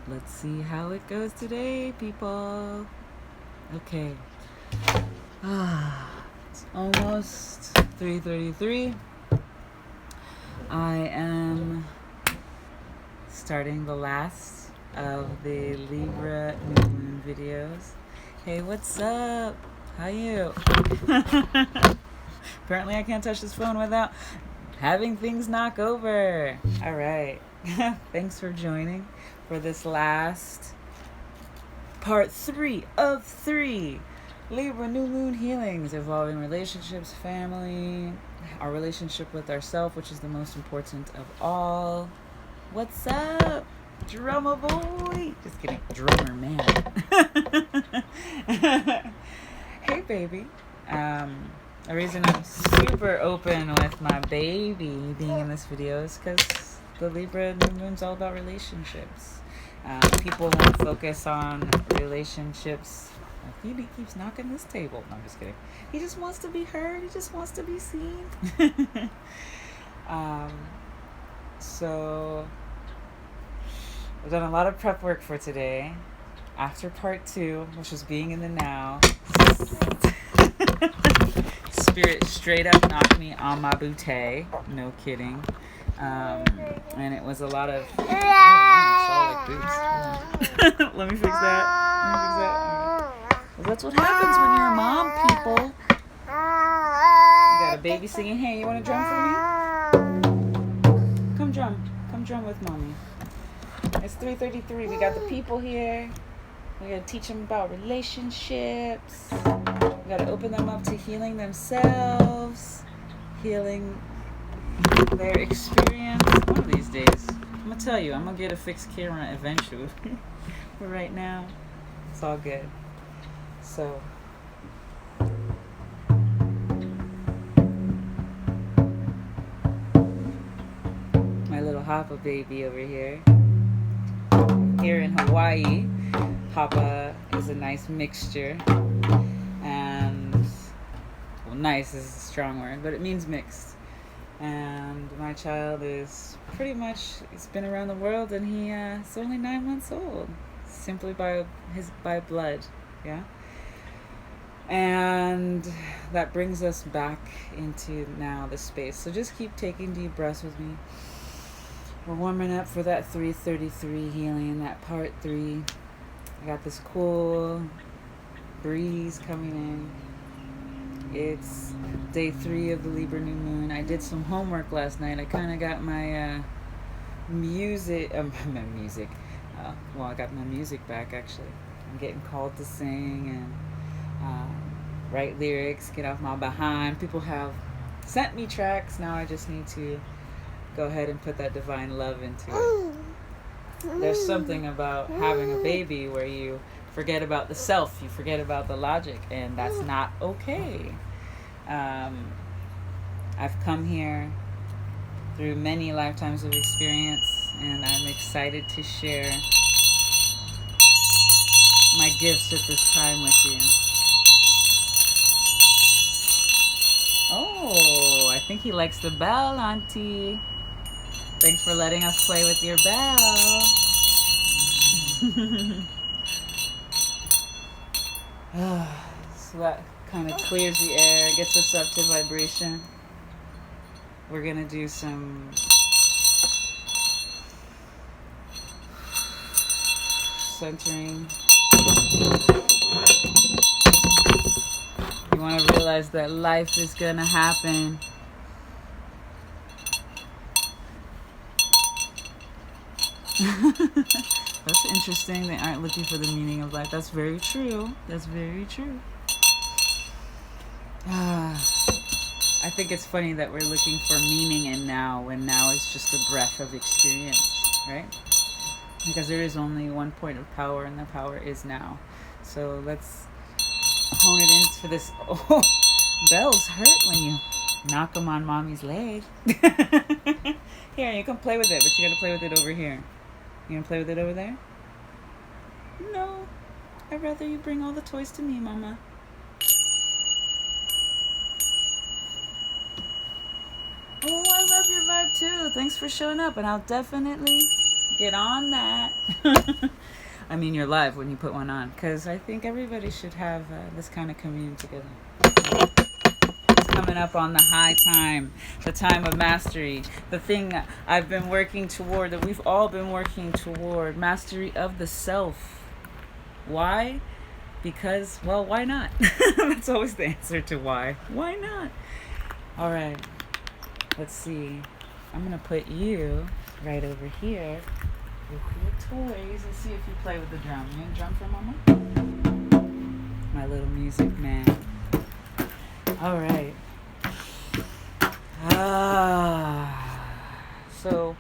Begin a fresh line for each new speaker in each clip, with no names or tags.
Let's see how it goes today, people. Okay. It's almost 3:33. I am starting the last of the Libra new moon videos. Hey, what's up? How you? Apparently I can't touch this phone without having things knock over. All right. Thanks for joining for this last part 3 of 3 Libra new moon healings involving relationships, family, our relationship with ourselves, which is the most important of all. What's up, drummer boy? Just kidding, drummer man. Hey, baby. The reason I'm super open with my baby being in this video is because the Libra new moon's all about relationships. People won't focus on relationships. Phoebe keeps knocking this table. No, I'm just kidding. He just wants to be heard. He just wants to be seen. So I've done a lot of prep work for today. After part 2, which was being in the now, Spirit straight up knocked me on my bootay. No kidding. And it was a lot of solid boots. Let me fix that. Well, that's what happens when you're a mom, people. You got a baby singing, hey, you want to drum for me? Come drum with mommy. It's 3:33. We got the people here. We got to teach them about relationships. We got to open them up to healing themselves, healing their experience. One of these days, I'm going to tell you, I'm going to get a fixed camera eventually. But right now, it's all good. So, my little Hapa baby over here. Here in Hawaii, Hapa is a nice mixture. And, well, nice is a strong word, but it means mixed. And my child is pretty much, he's been around the world, and he's only 9 months old, simply by blood, yeah. And that brings us back into now the space. So just keep taking deep breaths with me. We're warming up for that 3:33 healing, that part 3. I got this cool breeze coming in. It's day 3 of the Libra new moon. I did some homework last night. I kind of got my music. I got my music back, actually. I'm getting called to sing and write lyrics, get off my behind. People have sent me tracks. Now I just need to go ahead and put that divine love into it. There's something about having a baby where you forget about the self, you forget about the logic, and that's not okay. I've come here through many lifetimes of experience, and I'm excited to share my gifts at this time with you. Oh, I think he likes the bell, Auntie. Thanks for letting us play with your bell. So that kind of clears the air, gets us up to vibration. We're going to do some centering. You want to realize that life is going to happen. That's interesting. They aren't looking for the meaning of life. That's very true. That's very true. I think it's funny that we're looking for meaning in now when now is just a breath of experience, right? Because there is only one point of power, and the power is now. So let's hone it in for this. Oh, bells hurt when you knock them on mommy's leg. Here, you can play with it, but you gotta play with it over here. You gonna play with it over there? No. I'd rather you bring all the toys to me, Mama. Oh, I love your vibe too. too. Thanks for showing up, and I'll definitely get on that. I mean, you're live when you put one on, because I think everybody should have this kind of communion together. It's coming up on the high time, the time of mastery, the thing that I've been working toward, that we've all been working toward, mastery of the self. Why? Because, well, why not? That's always the answer to why. Why not? All right. Let's see. I'm going to put you right over here with your toys and see if you play with the drum. You want to drum for mama? My little music man. All right. So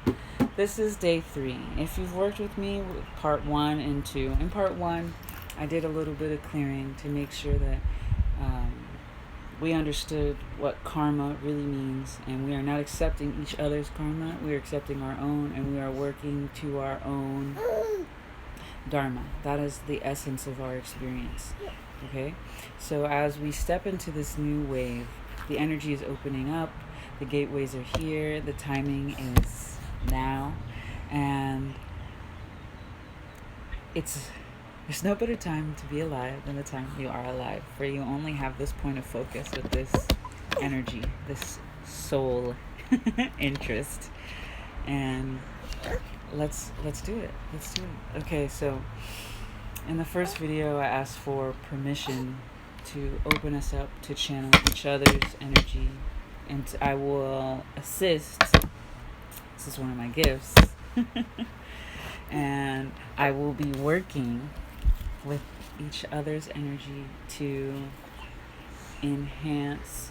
this is day 3. If you've worked with me with part 1 and 2, in part 1, I did a little bit of clearing to make sure that we understood what karma really means, and we are not accepting each other's karma. We are accepting our own, and we are working to our own dharma. That is the essence of our experience. Okay? So as we step into this new wave, the energy is opening up, the gateways are here, the timing is now, and there's no better time to be alive than the time you are alive, for you only have this point of focus with this energy, this soul interest. And let's do it. Let's do it. Okay, so in the first video, I asked for permission to open us up to channel each other's energy, and I will assist. This is one of my gifts. And I will be working with each other's energy to enhance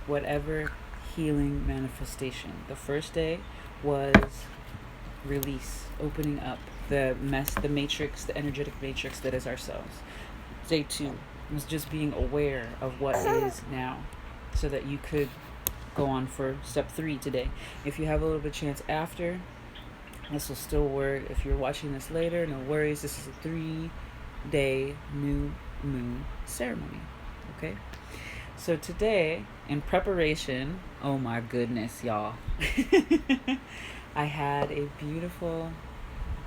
whatever healing manifestation. The first day was release, opening up the matrix, the energetic matrix that is ourselves. Day 2 was just being aware of what is now, so that you could go on for step 3 today. If you have a little bit of chance after, this will still work. If you're watching this later, no worries. This is a 3-day new moon ceremony. Okay? So today, in preparation, oh my goodness, y'all. I had a beautiful,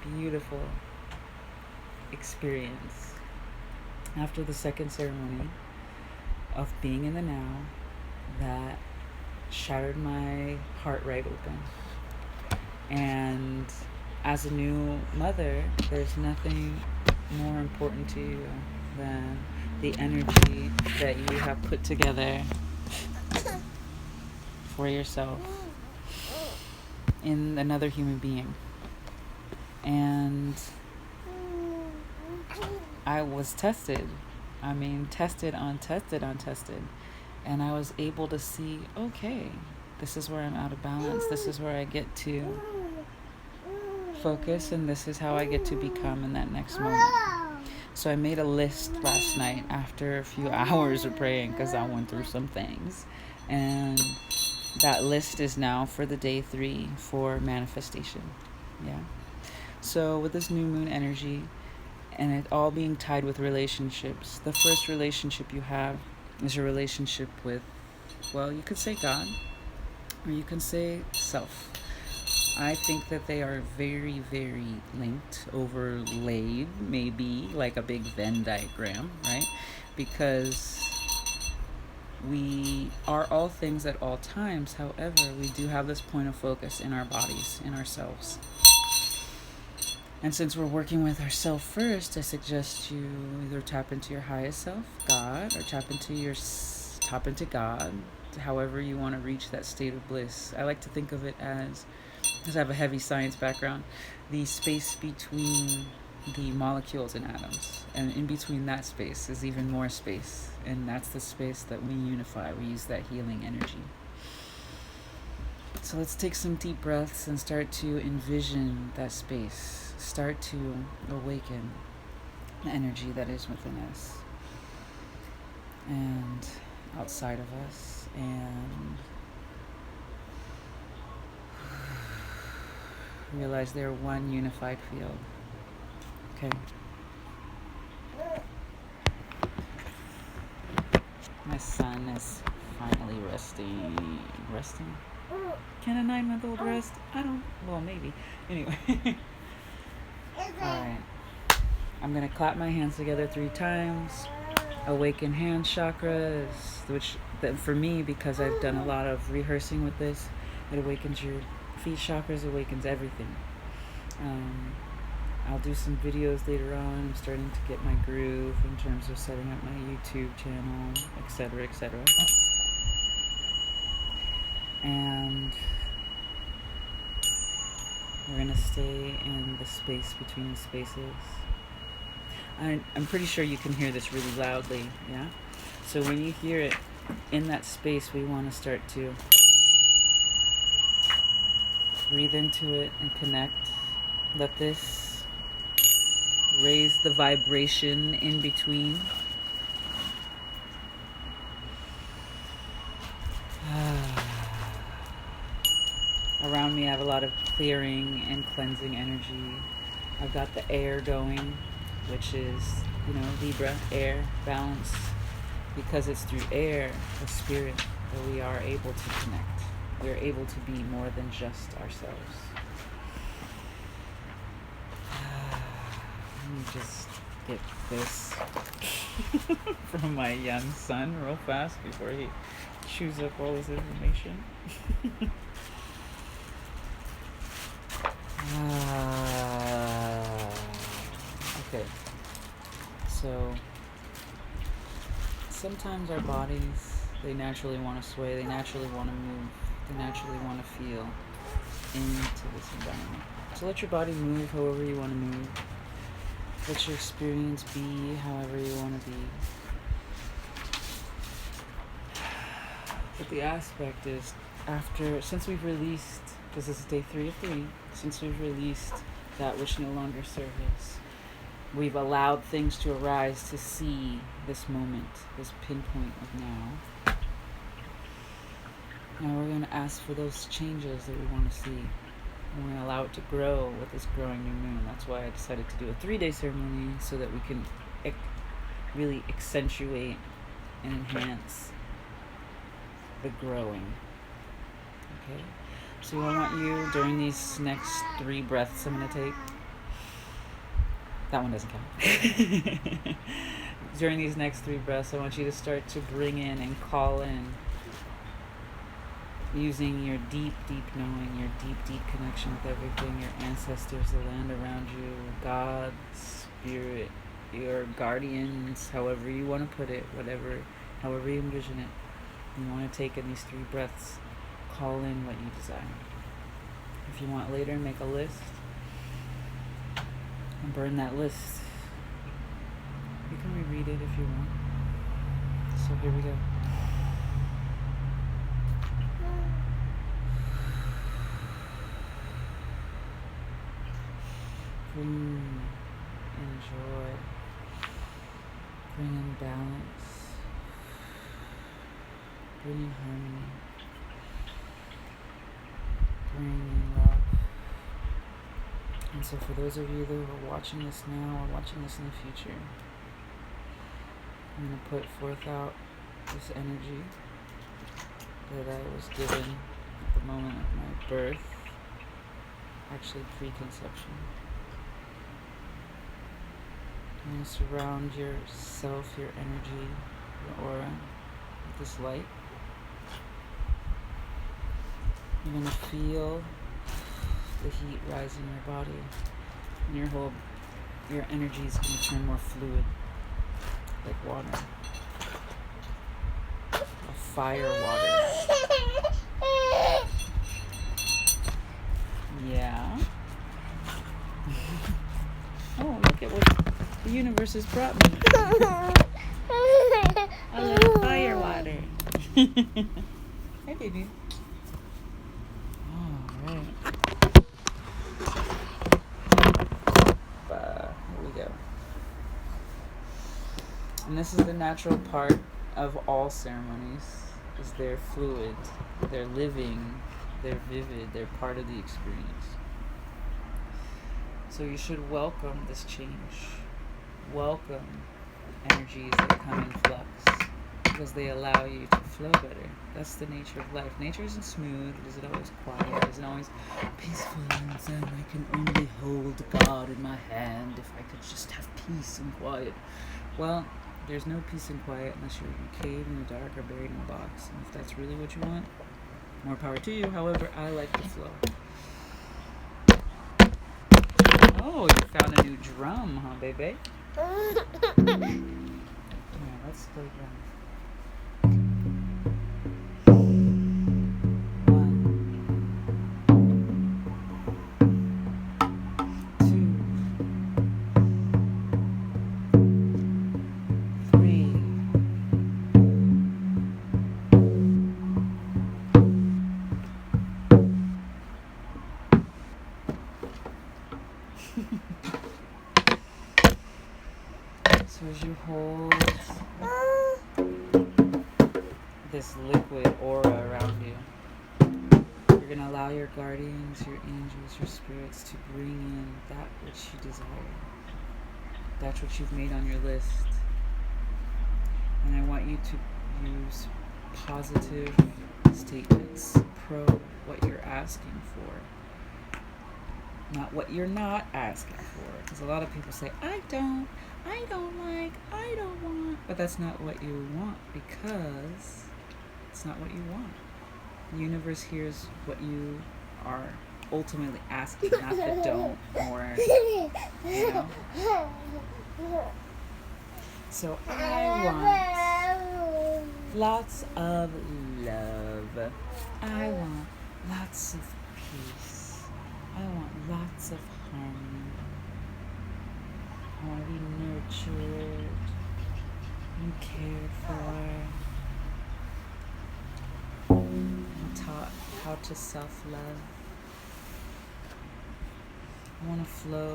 beautiful experience after the second ceremony of being in the now that shattered my heart right open. And as a new mother, there's nothing more important to you than the energy that you have put together for yourself in another human being. And I was tested. I mean, tested on tested. And I was able to see, okay, this is where I'm out of balance. This is where I get to focus, and this is how I get to become in that next moment. So I made a list last night after a few hours of praying, because I went through some things. And that list is now for the day 3 for manifestation. Yeah. So with this new moon energy, and it all being tied with relationships, the first relationship you have is your relationship with, well, you could say God, or you can say self. I think that they are very, very linked, overlaid, maybe like a big Venn diagram, right? Because we are all things at all times. However, we do have this point of focus in our bodies, in ourselves. And since we're working with ourselves first, I suggest you either tap into your highest self, God, or tap into God, however you want to reach that state of bliss. I like to think of it as, because I have a heavy science background, the space between the molecules and atoms. And in between that space is even more space. And that's the space that we unify. We use that healing energy. So let's take some deep breaths and start to envision that space. Start to awaken the energy that is within us and outside of us, and realize they're one unified field. Okay. My son is finally resting. Can a 9-month-old rest? I don't. Well, maybe. Anyway. Alright. I'm going to clap my hands together 3 times. Awaken hand chakras, which for me, because I've done a lot of rehearsing with this, it awakens your feet chakras, awakens everything. I'll do some videos later on. I'm starting to get my groove in terms of setting up my YouTube channel, etc., etc. And we're going to stay in the space between the spaces. I'm pretty sure you can hear this really loudly, yeah? So when you hear it in that space, we want to start to breathe into it and connect. Let this raise the vibration in between. Around me, I have a lot of clearing and cleansing energy. I've got the air going, which is, Libra, air, balance. Because it's through air, the spirit, that we are able to connect. We are able to be more than just ourselves. Let me just get this from my young son real fast before he chews up all this information. Okay. So sometimes our bodies, they naturally want to sway, they naturally want to move, they naturally want to feel into this environment. So let your body move however you want to move. Let your experience be however you want to be. But the aspect is, since we've released, because this is day 3 of 3, since we've released that which no longer serves us, we've allowed things to arise to see this moment, this pinpoint of now. Now we're going to ask for those changes that we want to see. We're going to allow it to grow with this growing new moon. That's why I decided to do a 3-day ceremony, so that we can really accentuate and enhance the growing. Okay? So I want you, during these next 3 breaths I'm going to take, that one doesn't count. During these next 3 breaths, I want you to start to bring in and call in, using your deep, deep knowing, your deep, deep connection with everything, your ancestors, the land around you, God, spirit, your guardians, however you want to put it, however you envision it. You want to take in these 3 breaths, call in what you desire. If you want later, make a list and burn that list. You can reread it if you want. So here we go. Bring in joy. Bring in balance. Bring in harmony. Bring in love. And so for those of you that are watching this now or watching this in the future, I'm going to put forth out this energy that I was given at the moment of my birth, actually pre-conception. I'm going to surround yourself, your energy, your aura with this light. You're going to feel the heat rise in your body, and your energy is going to turn more fluid, like water, a fire water. Yeah. Oh, look at what the universe has brought me. A little fire water. Hey, baby. All right. Here we go. And this is the natural part of all ceremonies, is they're fluid, they're living, they're vivid, they're part of the experience. So you should welcome this change. Welcome energies that come in flux. because they allow you to flow better. That's the nature of life. Nature isn't smooth. It isn't always quiet. It isn't always peaceful and zen. I can only hold God in my hand if I could just have peace and quiet. Well, there's no peace and quiet unless you're in a cave in the dark or buried in a box. And if that's really what you want, more power to you. However, I like the flow. Oh, you found a new drum, huh, baby? Yeah, let's play drum. 1, 2, 3. So as you hold this liquid aura around you, you're going to allow your guardians, your angels, your spirits to bring in that which you desire. That's what you've made on your list. And I want you to use positive statements, what you're asking for, not what you're not asking for. Because a lot of people say, I don't like, I don't want. But that's not what you want, because it's not what you want. The universe hears what you are ultimately asking, not the don't or, you know. So I want lots of love. I want lots of peace. I want lots of harmony. I want to be nurtured and cared for. I'm taught how to self-love. I want to flow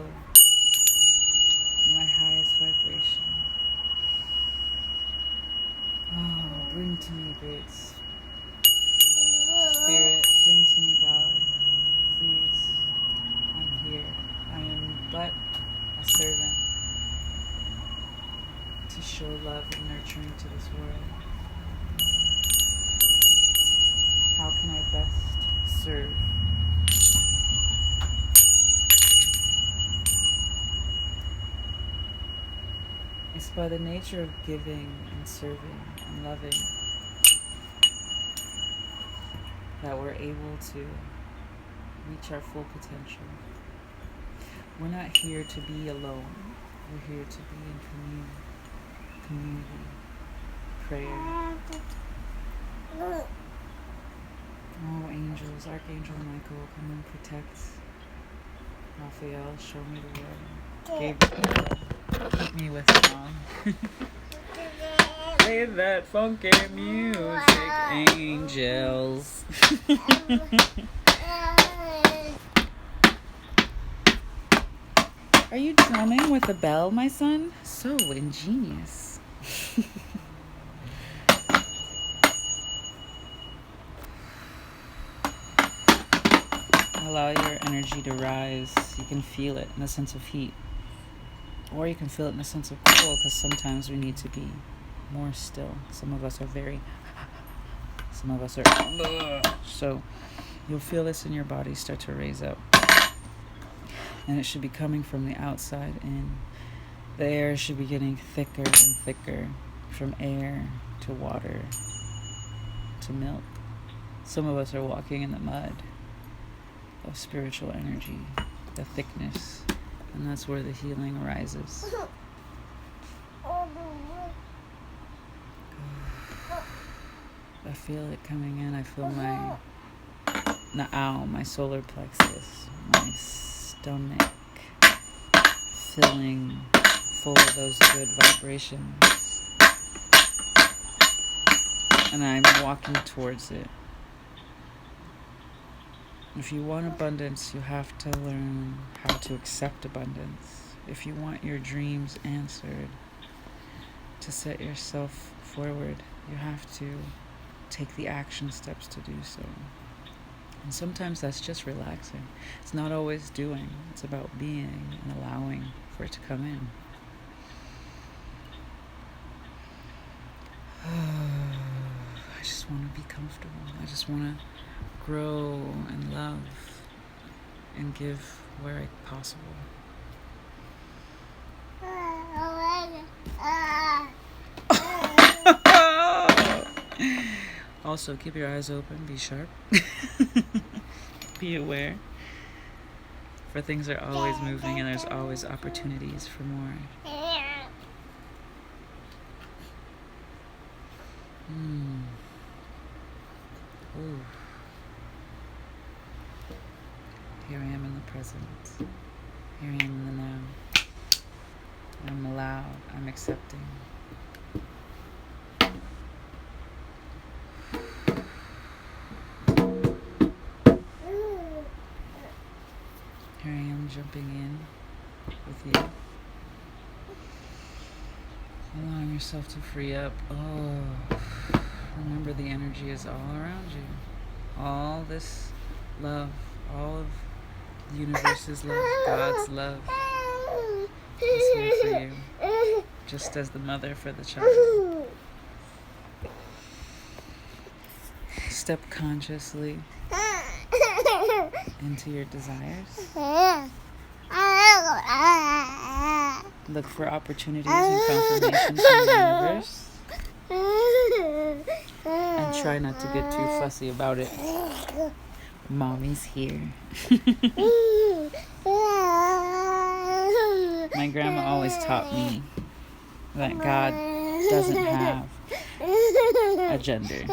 in my highest vibration. Oh, bring to me great spirit. Bring to me God. Please, I'm here. I am but a servant to show love and nurturing to this world. How can I best serve? It's by the nature of giving and serving and loving that we're able to reach our full potential. We're not here to be alone. We're here to be in community, prayer. Oh, angels, Archangel Michael, come and protect. Raphael, show me the way. Gabriel, keep me with song. Play that funky music, angels. Are you drumming with a bell, my son? So ingenious. Allow your energy to rise. You can feel it in a sense of heat. Or you can feel it in a sense of cool, because sometimes we need to be more still. Some of us are some of us are so you'll feel this in your body start to raise up. And it should be coming from the outside in. The air should be getting thicker and thicker, from air to water to milk. Some of us are walking in the mud of spiritual energy, the thickness, and that's where the healing arises. I feel it coming in. I feel my solar plexus, my stomach filling full of those good vibrations, and I'm walking towards it. If you want abundance, you have to learn how to accept abundance. If you want your dreams answered, to set yourself forward, you have to take the action steps to do so. And sometimes that's just relaxing. It's not always doing. It's about being and allowing for it to come in. just want to be comfortable. I just want to grow and love and give where possible. Also, keep your eyes open, be sharp, be aware. For things are always moving and there's always opportunities for more. Ooh. Here I am in the present. Here I am in the now. I'm allowed. I'm accepting. Here I am jumping in with you. Allowing yourself to free up. Oh, remember the energy is all around you. All this love, all of the universe's love, God's love is here for you, just as the mother for the child. Step consciously into your desires. Look for opportunities and confirmation from the universe. And try not to get too fussy about it. Mommy's here. My grandma always taught me that God doesn't have a gender.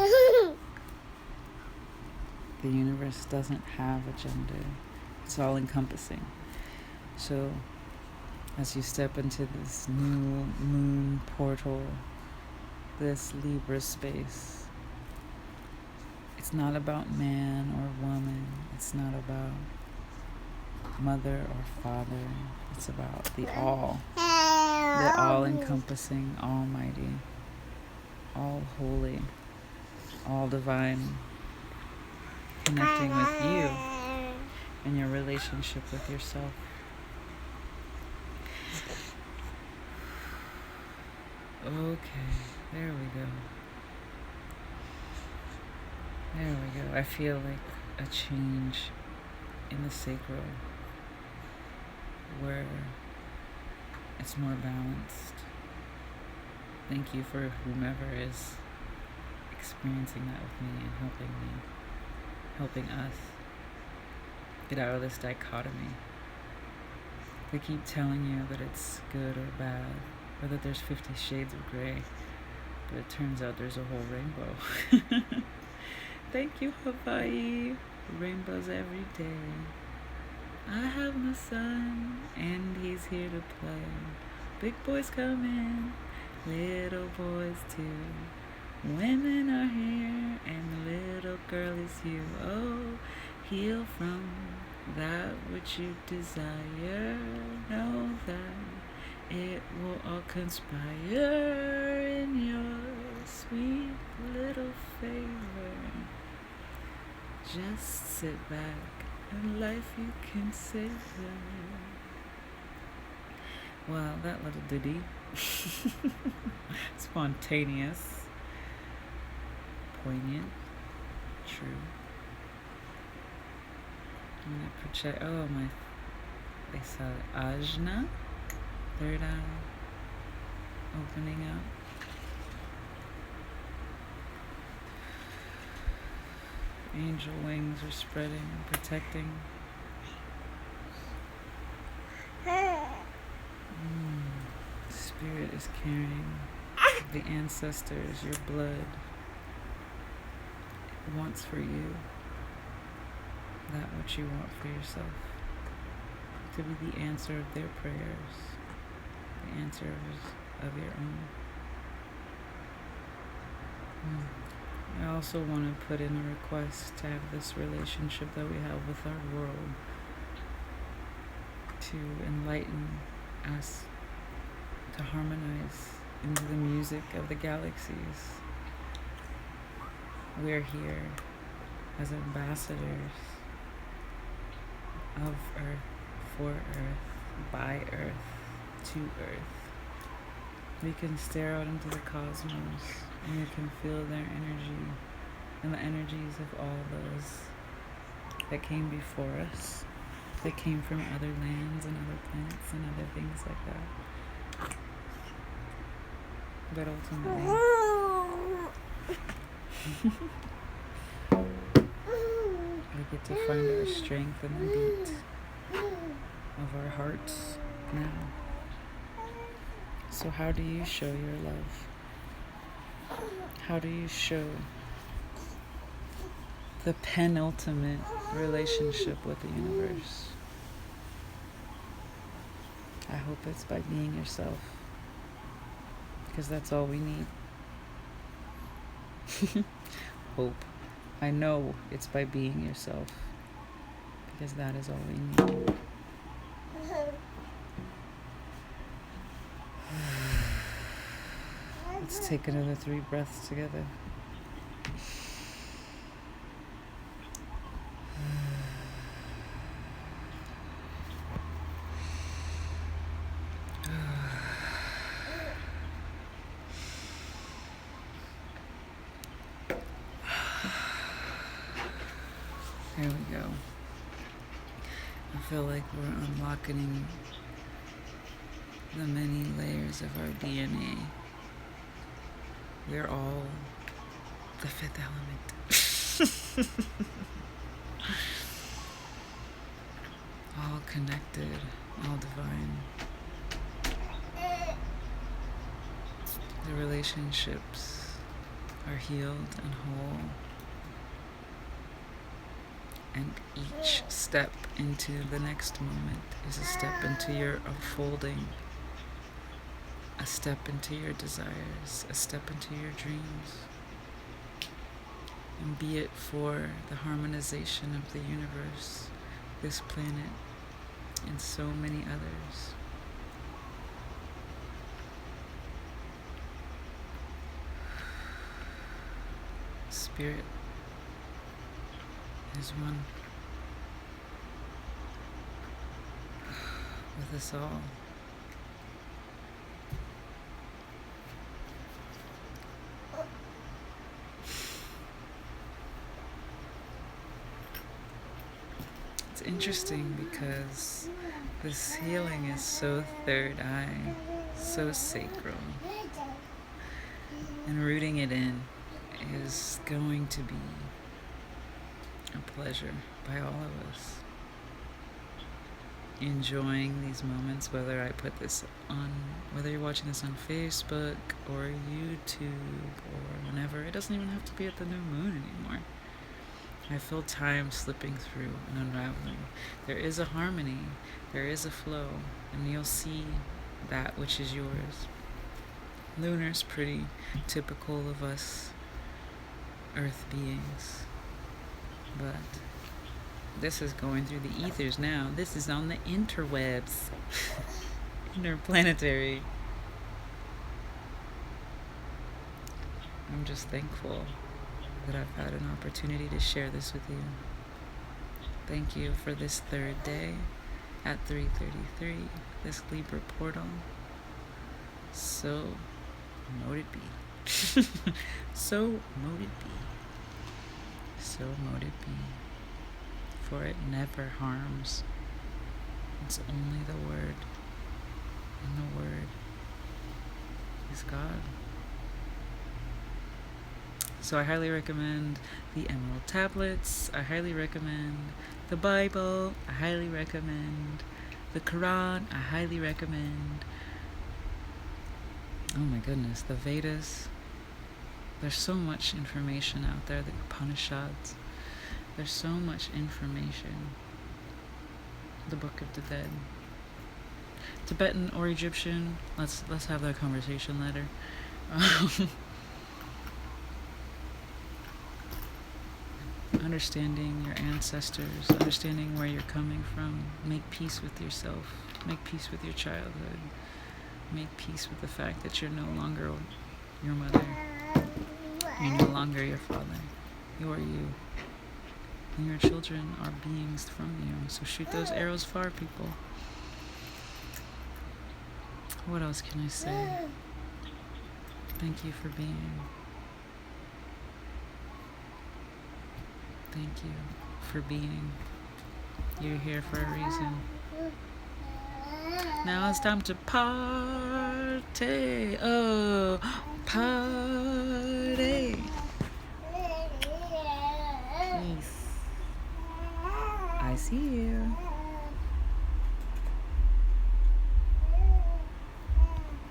The universe doesn't have a gender. It's all encompassing. So, as you step into this new moon portal, this Libra space, it's not about man or woman. It's not about mother or father. It's about the all-encompassing, almighty, all holy, all divine, connecting with you and your relationship with yourself. Okay, there we go. There we go. I feel like a change in the sacral where it's more balanced. Thank you for whomever is experiencing that with me and helping us get out of this dichotomy. They keep telling you that it's good or bad, or that there's 50 shades of gray, but it turns out there's a whole rainbow. Thank you, Hawaii. Rainbows every day. I have my son, and he's here to play. Big boys come in, little boys too. Women are here, and the little girl is you. Oh, heal from that which you desire. Know that it will all conspire in your sweet little favor. Just sit back and life you can savor. Wow, that little ditty. Spontaneous. Poignant. True. I'm gonna project. Oh, they saw Ajna. Third eye. Opening up. Angel wings are spreading and protecting. Spirit is carrying the ancestors, your blood. It wants for you that which you want for yourself. To be the answer of their prayers, the answers of your own. I also want to put in a request to have this relationship that we have with our world to enlighten us, to harmonize into the music of the galaxies. We're here as ambassadors of Earth, for Earth, by Earth, to Earth. We can stare out into the cosmos and you can feel their energy and the energies of all those that came before us, that came from other lands and other planets and other things like that. But ultimately, we get to find our strength in the beat of our hearts now. So how do you show your love? How do you show the penultimate relationship with the universe? I hope it's by being yourself, because that's all we need. Hope. I know it's by being yourself, because that is all we need. Let's take another 3 breaths together. Here we go. I feel like we're unlocking the many layers of our DNA. We're all the 5th element. All connected, all divine. The relationships are healed and whole. And each step into the next moment is a step into your unfolding, a step into your desires, a step into your dreams. And be it for the harmonization of the universe, this planet, and so many others. Spirit is one with us all. It's interesting because this healing is so third eye, so sacral, and rooting it in is going to be a pleasure by all of us. Enjoying these moments, whether I put this on, whether you're watching this on Facebook or YouTube or whenever. It doesn't even have to be at the new moon anymore. I feel time slipping through and unraveling. There is a harmony, there is a flow, and you'll see that which is yours. Lunar's pretty typical of us earth beings, but this is going through the ethers now. This is on the interwebs. Interplanetary. I'm just thankful that I've had an opportunity to share this with you. Thank you for this 3rd day at 3:33, this Libra portal. So mote it be. So mote it be. So mote it be. For it never harms. It's only the word, and the word is God. So I highly recommend the Emerald Tablets. I highly recommend the Bible. I highly recommend the Quran. I highly recommend, oh my goodness, the Vedas. There's so much information out there, the Upanishads. There's so much information. The Book of the Dead. Tibetan or Egyptian, let's have that conversation later. Understanding your ancestors, understanding where you're coming from. Make peace with yourself. Make peace with your childhood. Make peace with the fact that you're no longer your mother. You're no longer your father. You are you. And your children are beings from you. So shoot those arrows far, people. What else can I say? Thank you for being. Thank you for being. You're here for a reason. Now it's time to party. Oh, party. Peace. I see you.